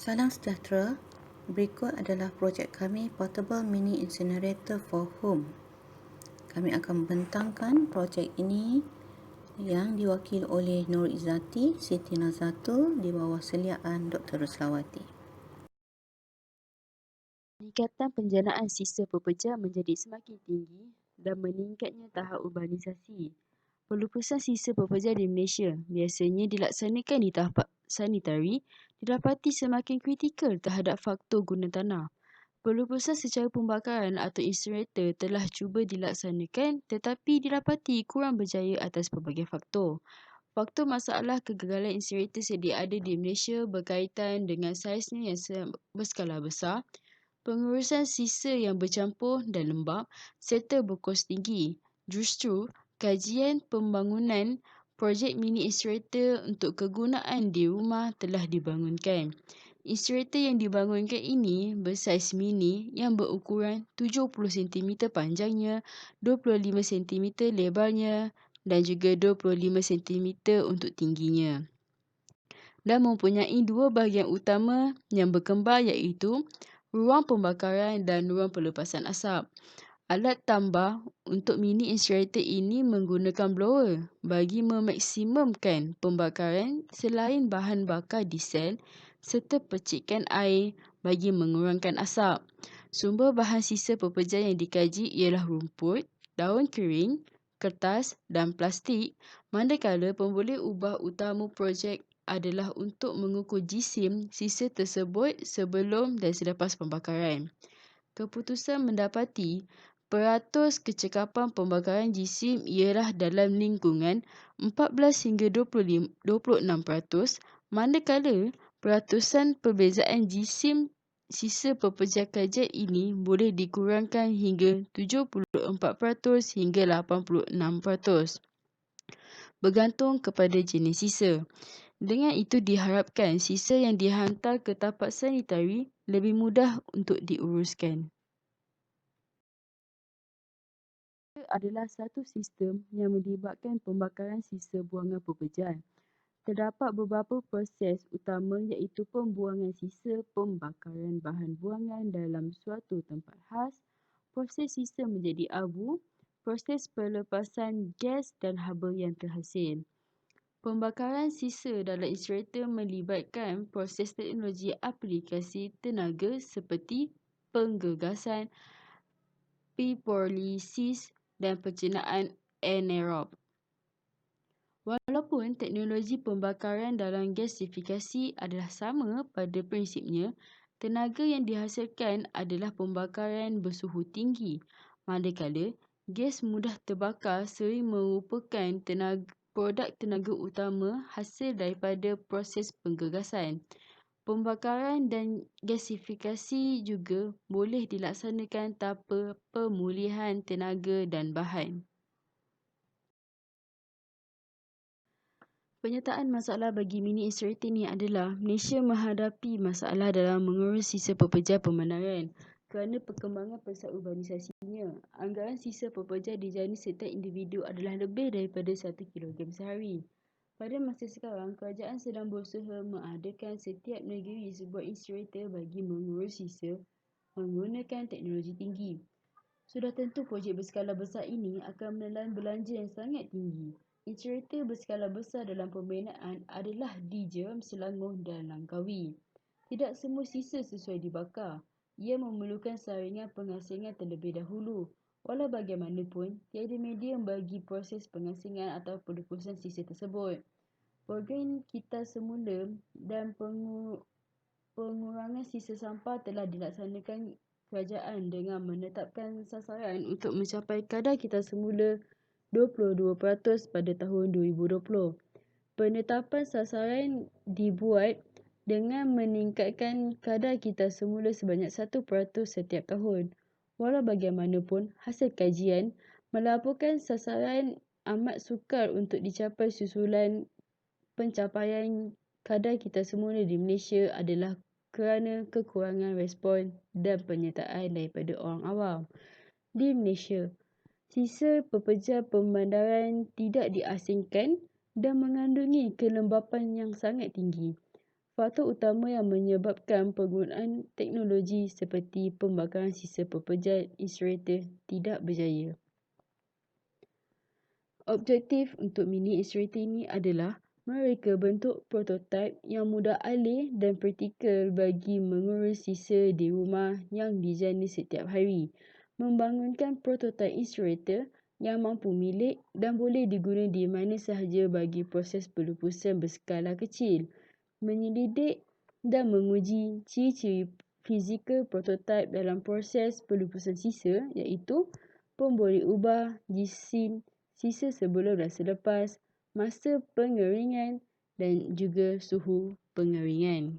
Salam sejahtera. Berikut adalah projek kami Portable Mini Incinerator for Home. Kami akan membentangkan projek ini yang diwakili oleh Nur Izzati, Siti Nazatul di bawah seliaan Dr. Ruslawati. Peningkatan penjanaan sisa pekerja menjadi semakin tinggi dan meningkatnya tahap urbanisasi. Pelupusan sisa pekerja di Malaysia biasanya dilaksanakan di tahap sanitari didapati semakin kritikal terhadap faktor guna tanah. Pelupusan secara pembakaran atau incinerator telah cuba dilaksanakan tetapi didapati kurang berjaya atas pelbagai faktor. Faktor masalah kegagalan incinerator sedia ada di Malaysia berkaitan dengan saiznya yang berskala besar, pengurusan sisa yang bercampur dan lembap serta berkos tinggi. Justru, kajian pembangunan projek mini incinerator untuk kegunaan di rumah telah dibangunkan. Incinerator yang dibangunkan ini bersaiz mini yang berukuran 70 cm panjangnya, 25 cm lebarnya dan juga 25 cm untuk tingginya. Dan mempunyai dua bahagian utama yang berkembar iaitu ruang pembakaran dan ruang pelepasan asap. Alat tambah untuk mini incinerator ini menggunakan blower bagi memaksimumkan pembakaran selain bahan bakar diesel serta percikan air bagi mengurangkan asap. Sumber bahan sisa pekerja yang dikaji ialah rumput, daun kering, kertas dan plastik, manakala pemboleh ubah utama projek adalah untuk mengukur jisim sisa tersebut sebelum dan selepas pembakaran. Keputusan mendapati peratus kecekapan pembakaran jisim ialah dalam lingkungan 14 hingga 26%, manakala peratusan perbezaan jisim sisa pekerja kajian ini boleh dikurangkan hingga 74% hingga 86%, bergantung kepada jenis sisa. Dengan itu diharapkan sisa yang dihantar ke tapak sanitari lebih mudah untuk diuruskan. Ia adalah satu sistem yang melibatkan pembakaran sisa buangan pekerjaan. Terdapat beberapa proses utama iaitu pembuangan sisa, pembakaran bahan buangan dalam suatu tempat khas, proses sisa menjadi abu, proses pelepasan gas dan haba yang terhasil. Pembakaran sisa dalam incinerator melibatkan proses teknologi aplikasi tenaga seperti penggegasan, pipolisis dan pencernaan anaerob. Walaupun teknologi pembakaran dalam gasifikasi adalah sama pada prinsipnya, tenaga yang dihasilkan adalah pembakaran bersuhu tinggi, manakala gas mudah terbakar sering merupakan produk tenaga utama hasil daripada proses penggegasan. Pembakaran dan gasifikasi juga boleh dilaksanakan tanpa pemulihan tenaga dan bahan. Penyertaan masalah bagi mini incinerator ini adalah Malaysia menghadapi masalah dalam mengurus sisa pekerja pembenaran kerana perkembangan pesat urbanisasinya. Anggaran sisa pekerja dijani setiap individu adalah lebih daripada 1 kilogram sehari. Pada masa sekarang, kerajaan sedang berusaha mengadakan setiap negeri sebuah incinerator bagi mengurus sisa menggunakan teknologi tinggi. Sudah tentu projek berskala besar ini akan menelan belanja yang sangat tinggi. Incinerator berskala besar dalam pembinaan adalah di Jeram, Selangor dan Langkawi. Tidak semua sisa sesuai dibakar. Ia memerlukan saringan pengasingan terlebih dahulu. Walau bagaimanapun, tiada medium bagi proses pengasingan atau pelupusan sisa tersebut. Program Kita Semula dan pengurangan sisa sampah telah dilaksanakan kerajaan dengan menetapkan sasaran untuk mencapai kadar kita semula 22% pada tahun 2020. Penetapan sasaran dibuat dengan meningkatkan kadar kita semula sebanyak 1% setiap tahun. Walau bagaimanapun, hasil kajian melaporkan sasaran amat sukar untuk dicapai susulan pencapaian kadar kita semula di Malaysia adalah kerana kekurangan respon dan penyertaan daripada orang awam. Di Malaysia, sisa pekerja pemandaran tidak diasingkan dan mengandungi kelembapan yang sangat tinggi. Faktor utama yang menyebabkan penggunaan teknologi seperti pembakaran sisa pepejat insinerator tidak berjaya. Objektif untuk mini insinerator ini adalah mereka bentuk prototipe yang mudah alih dan praktikal bagi mengurus sisa di rumah yang dijana setiap hari. Membangunkan prototipe insinerator yang mampu milik dan boleh digunakan di mana sahaja bagi proses pelupusan berskala kecil. Menyelidik dan menguji ciri-ciri fizikal prototipe dalam proses pelupusan sisa iaitu pemboleh ubah jisim sisa sebelum dan selepas, masa pengeringan dan juga suhu pengeringan.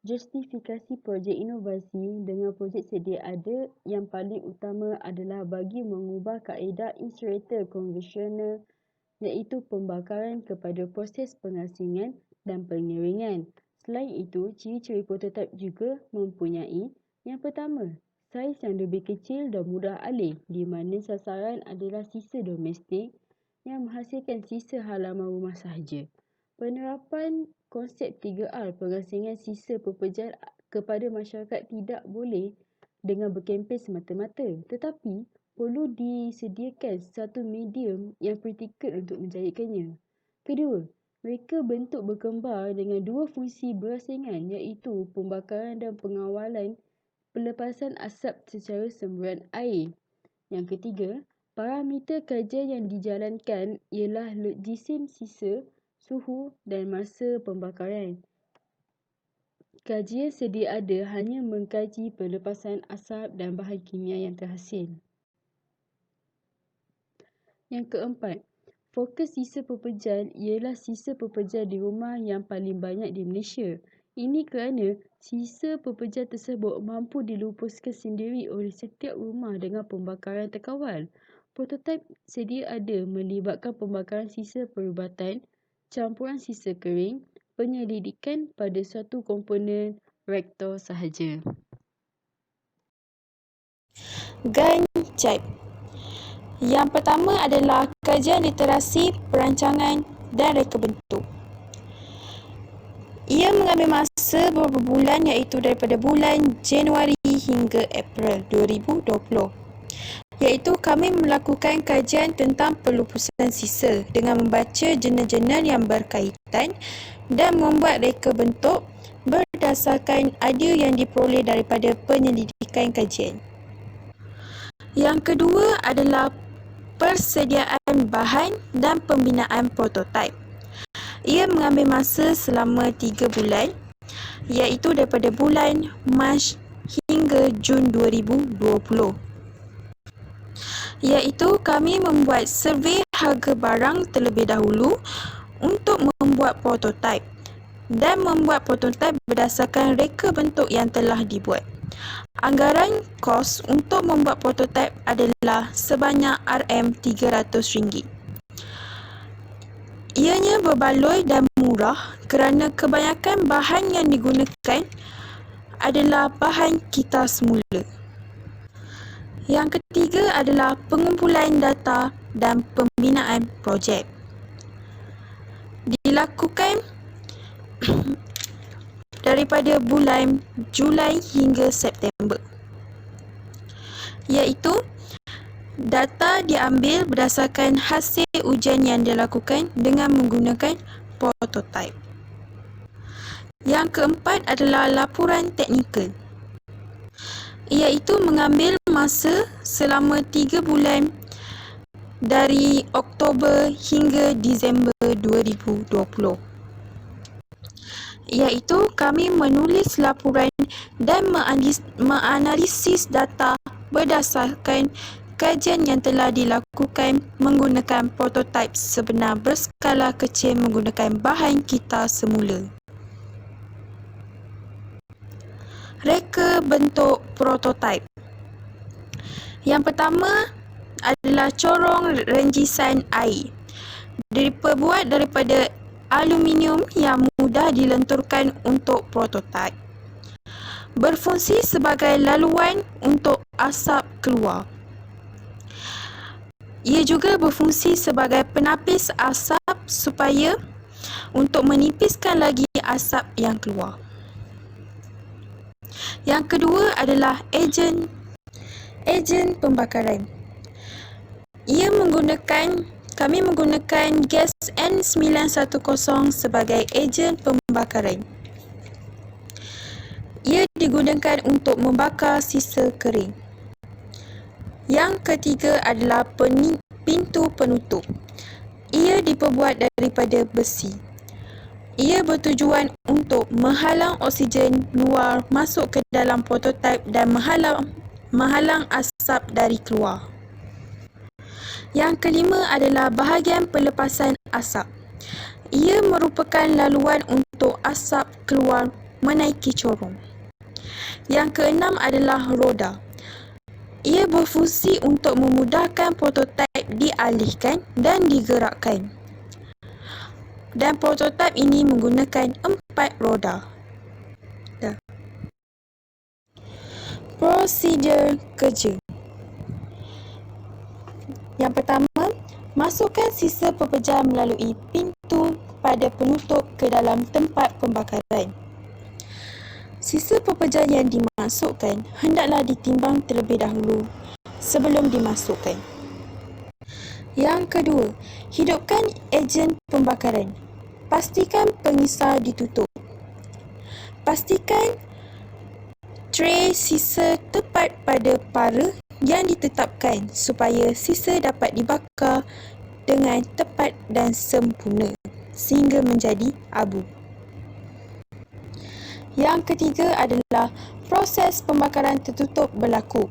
Justifikasi projek inovasi dengan projek sedia ada yang paling utama adalah bagi mengubah kaedah insinerator konvensional iaitu pembakaran kepada proses pengasingan dan pengeringan. Selain itu, ciri-ciri prototipe juga mempunyai yang pertama, saiz yang lebih kecil dan mudah alih di mana sasaran adalah sisa domestik yang menghasilkan sisa halaman rumah sahaja. Penerapan konsep 3R pengasingan sisa pepejat kepada masyarakat tidak boleh dengan berkempen semata-mata, tetapi perlu disediakan satu medium yang praktikal untuk menjadikannya. Kedua, mereka bentuk berkembar dengan dua fungsi berasingan iaitu pembakaran dan pengawalan pelepasan asap secara semburan air. Yang ketiga, parameter kajian yang dijalankan ialah jisim sisa, suhu dan masa pembakaran. Kajian sedia ada hanya mengkaji pelepasan asap dan bahan kimia yang terhasil. Yang keempat, fokus sisa pepejat ialah sisa pepejat di rumah yang paling banyak di Malaysia. Ini kerana sisa pepejat tersebut mampu dilupuskan sendiri oleh setiap rumah dengan pembakaran terkawal. Prototipe sedia ada melibatkan pembakaran sisa perubatan, campuran sisa kering, penyelidikan pada suatu komponen reaktor sahaja. Ganjab. Yang pertama adalah kajian literasi, perancangan dan reka bentuk. Ia mengambil masa beberapa bulan iaitu daripada bulan Januari hingga April 2020. Iaitu kami melakukan kajian tentang pelupusan sisa dengan membaca jurnal-jurnal yang berkaitan dan membuat reka bentuk berdasarkan idea yang diperoleh daripada penyelidikan kajian. Yang kedua adalah persediaan bahan dan pembinaan prototipe. Ia mengambil masa selama 3 bulan iaitu daripada bulan Mac hingga Jun 2020. Iaitu kami membuat survey harga barang terlebih dahulu untuk membuat prototipe dan membuat prototipe berdasarkan reka bentuk yang telah dibuat. Anggaran kos untuk membuat prototipe adalah sebanyak RM300. Ianya berbaloi dan murah kerana kebanyakan bahan yang digunakan adalah bahan kita semula. Yang ketiga adalah pengumpulan data dan pembinaan projek. Dilakukan daripada bulan Julai hingga September. Iaitu data diambil berdasarkan hasil ujian yang dilakukan dengan menggunakan prototipe. Yang keempat adalah laporan teknikal. Iaitu mengambil masa selama 3 bulan dari Oktober hingga Disember 2020. Iaitu kami menulis laporan dan menganalisis data berdasarkan kajian yang telah dilakukan menggunakan prototipe sebenar berskala kecil menggunakan bahan kita semula. Reka bentuk prototipe. Yang pertama adalah corong renjisan air. Diperbuat daripada aluminium yang mudah dilenturkan untuk prototipe. Berfungsi sebagai laluan untuk asap keluar. Ia juga berfungsi sebagai penapis asap supaya untuk menipiskan lagi asap yang keluar. Yang kedua adalah ejen pembakaran. Kami menggunakan gas N910 sebagai ejen pembakaran. Ia digunakan untuk membakar sisa kering. Yang ketiga adalah pintu penutup. Ia diperbuat daripada besi. Ia bertujuan untuk menghalang oksigen luar masuk ke dalam prototipe dan menghalang asap dari keluar. Yang kelima adalah bahagian pelepasan asap. Ia merupakan laluan untuk asap keluar menaiki corong. Yang keenam adalah roda. Ia berfungsi untuk memudahkan prototipe dialihkan dan digerakkan. Dan prototipe ini menggunakan 4 roda. Prosedur kerja. Yang pertama, masukkan sisa pepejar melalui pintu pada penutup ke dalam tempat pembakaran. Sisa pepejar yang dimasukkan hendaklah ditimbang terlebih dahulu sebelum dimasukkan. Yang kedua, hidupkan ejen pembakaran. Pastikan pengisar ditutup. Pastikan tray sisa tepat pada para yang ditetapkan supaya sisa dapat dibakar dengan tepat dan sempurna sehingga menjadi abu. Yang ketiga adalah proses pembakaran tertutup berlaku.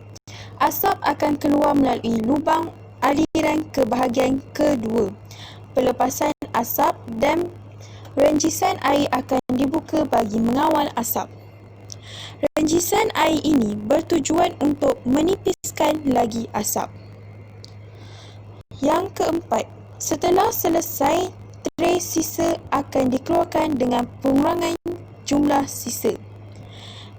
Asap akan keluar melalui lubang aliran ke bahagian kedua. Pelepasan asap dan renjisan air akan dibuka bagi mengawal asap. Renjisan air ini bertujuan untuk menipiskan lagi asap. Yang keempat, setelah selesai, tray sisa akan dikeluarkan dengan pengurangan jumlah sisa.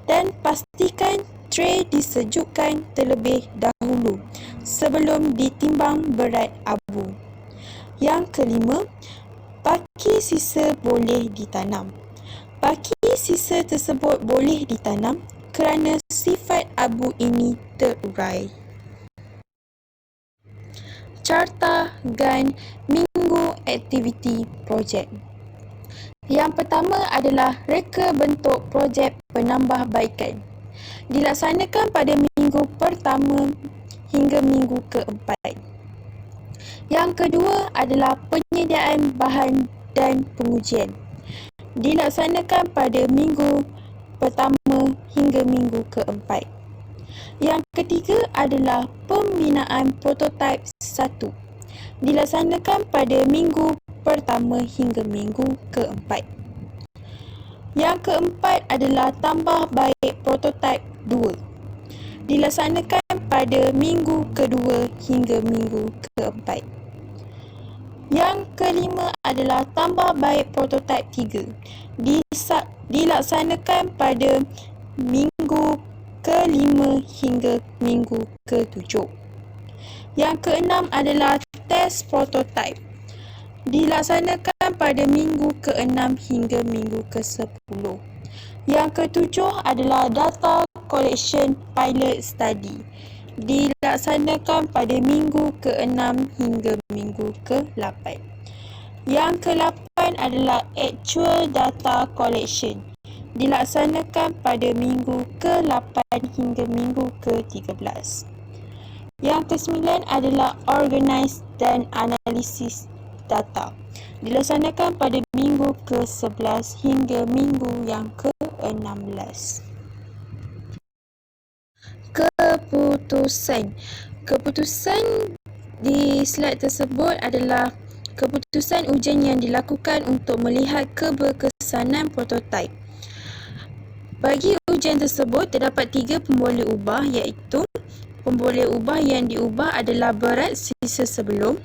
Dan pastikan tray disejukkan terlebih dahulu sebelum ditimbang berat abu. Yang kelima, baki sisa boleh ditanam. Baki sisa tersebut boleh ditanam kerana sifat abu ini terurai. Carta dan minggu aktiviti projek. Yang pertama adalah reka bentuk projek penambahbaikan. Dilaksanakan pada minggu pertama hingga minggu keempat. Yang kedua adalah penyediaan bahan dan pengujian. Dilaksanakan pada minggu pertama hingga minggu keempat. Yang ketiga adalah pembinaan prototipe 1. Dilaksanakan pada minggu pertama hingga minggu keempat. Yang keempat adalah tambah baik prototipe 2. Dilaksanakan pada minggu kedua hingga minggu keempat. Yang kelima adalah tambah baik prototipe 3. Dilaksanakan pada minggu kelima hingga minggu ketujuh. Yang keenam adalah test prototipe. Dilaksanakan pada minggu ke-6 hingga minggu ke-10. Yang ketujuh adalah data collection pilot study. Dilaksanakan pada minggu ke-6 hingga minggu ke-8. Yang ke-8 adalah actual data collection. Dilaksanakan pada minggu ke-8 hingga minggu ke-13. Yang ke-9 adalah organize dan analisis data. Dilaksanakan pada minggu ke-11 hingga minggu yang ke-16. Keputusan di slide tersebut adalah keputusan ujian yang dilakukan untuk melihat keberkesanan prototipe. Bagi ujian tersebut, terdapat 3 pemboleh ubah iaitu pemboleh ubah yang diubah adalah berat sisa sebelum,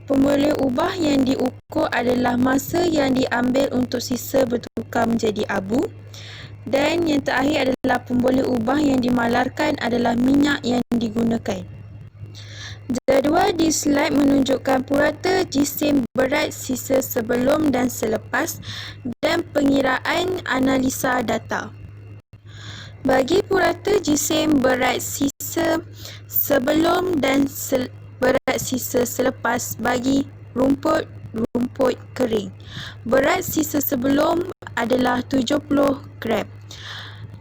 pemboleh ubah yang diukur adalah masa yang diambil untuk sisa bertukar menjadi abu, dan yang terakhir adalah pemboleh ubah yang dimalarkan adalah minyak yang digunakan. Jadual di slide menunjukkan purata jisim berat sisa sebelum dan selepas dan pengiraan analisa data. Bagi purata jisim berat sisa sebelum dan berat sisa selepas bagi rumput kering, berat sisa sebelum adalah 70 gram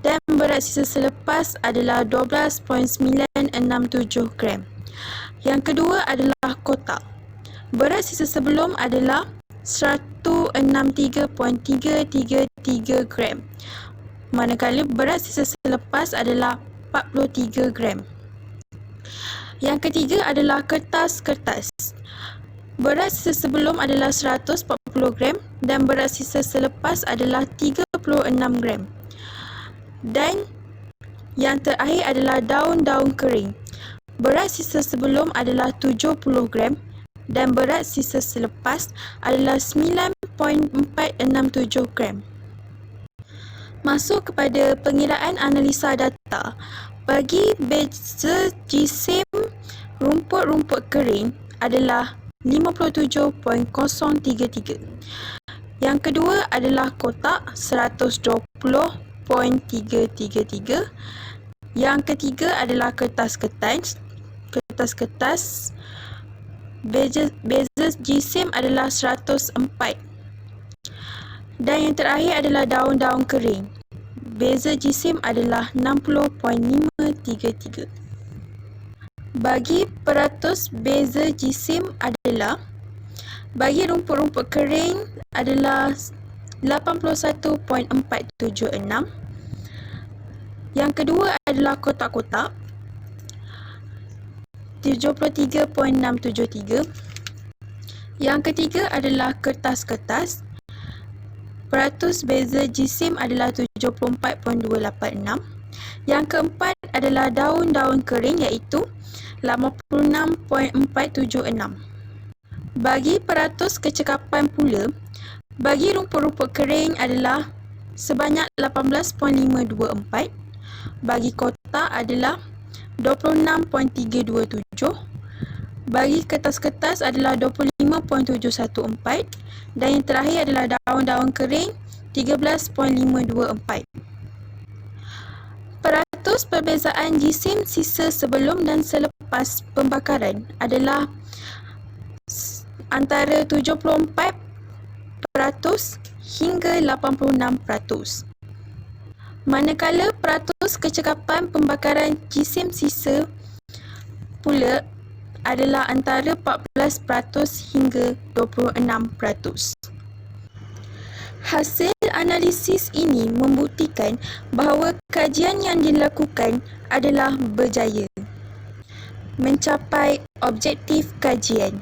dan berat sisa selepas adalah 12.967 gram. Yang kedua adalah kotak. Berat sisa sebelum adalah 163.333 gram, manakala berat sisa selepas adalah 43 gram. Yang ketiga adalah kertas. Berat sisa sebelum adalah 140 gram dan berat sisa selepas adalah 36 gram. Dan yang terakhir adalah daun-daun kering. Berat sisa sebelum adalah 70 gram dan berat sisa selepas adalah 9.467 gram. Masuk kepada pengiraan analisa data. Bagi beza jisim rumput kering adalah 57.033. Yang kedua adalah kotak 120.333. Yang ketiga adalah kertas. Beza jisim adalah 104. Dan yang terakhir adalah daun-daun kering. Beza jisim adalah 60.533. Bagi peratus beza jisim adalah, bagi rumput kering adalah 81.476. Yang kedua adalah kotak-kotak 73.673. Yang ketiga adalah kertas. Peratus beza jisim adalah 74.286. Yang keempat adalah daun-daun kering iaitu 86.476. Bagi peratus kecekapan pula, bagi rumput kering adalah sebanyak 18.524. Bagi kotak adalah 26.327. Bagi kertas adalah 25.714 dan yang terakhir adalah daun-daun kering 13.524. Peratus perbezaan jisim sisa sebelum dan selepas pembakaran adalah antara 74% hingga 86%. Manakala peratus kecekapan pembakaran jisim sisa pula adalah antara 14% hingga 26%. Hasil analisis ini membuktikan bahawa kajian yang dilakukan adalah berjaya mencapai objektif kajian.